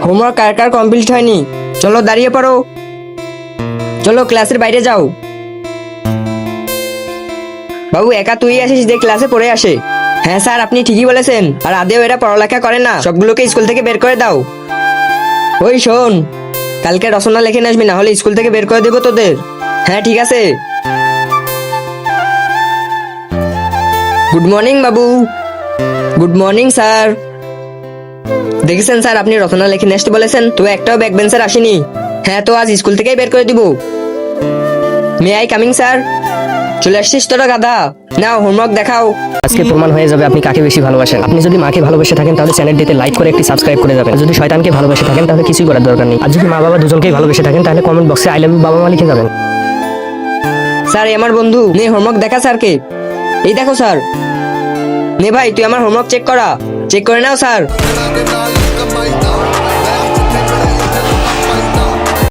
Homework কার কার complete হয়নি? চলো দাঁড়িয়ে পড়ো। চলো ক্লাসের বাইরে যাও। বাবু একা তুই আসিস যে ক্লাসে পড়ে আসে? হ্যাঁ স্যার, আপনি ঠিকই বলেছেন। আর আদেও এরা পড়ালেখা করে না, সবগুলোকে স্কুল থেকে বের করে দাও। ওই শোন, কালকে রচনা লিখে নিয়ে আসবি, না হলে স্কুল থেকে বের করে দেবো তোদের। হ্যাঁ ঠিক আছে। গুড মর্নিং বাবু। Good morning sir. দেখেছেন স্যার, আপনি রচনা লিখে নিয়ে আসতে বলেছেন, তো একটাও ব্যাক বেঞ্চার আসেনি। হ্যাঁ, তো আজ স্কুল থেকেই বের করে দিব। May I coming sir? চলে আসছিস তোরা গাধা? নাও হোমওয়ার্ক দেখাও। আজকে প্রমাণ হয়ে যাবে আপনি কাকে বেশি ভালোবাসেন। আপনি যদি মাকে ভালোবেসে থাকেন তাহলে চ্যানেলটিতে লাইক করে একটি সাবস্ক্রাইব করে যাবেন। আর যদি শয়তানকে ভালোবেসে থাকেন তাহলে কিছুই করার দরকার নেই। আর যদি মা বাবা দুজনকেই ভালোবেসে থাকেন তাহলে কমেন্ট বক্সে আই লাভ ইউ বাবা মা লিখে যাবেন। স্যার, এ আমার বন্ধু। নে হোমওয়ার্ক দেখা স্যারকে। এই দেখো স্যার। নে ভাই, তুই আমার হোমওয়ার্ক চেক করা। চেক করে নাও স্যার।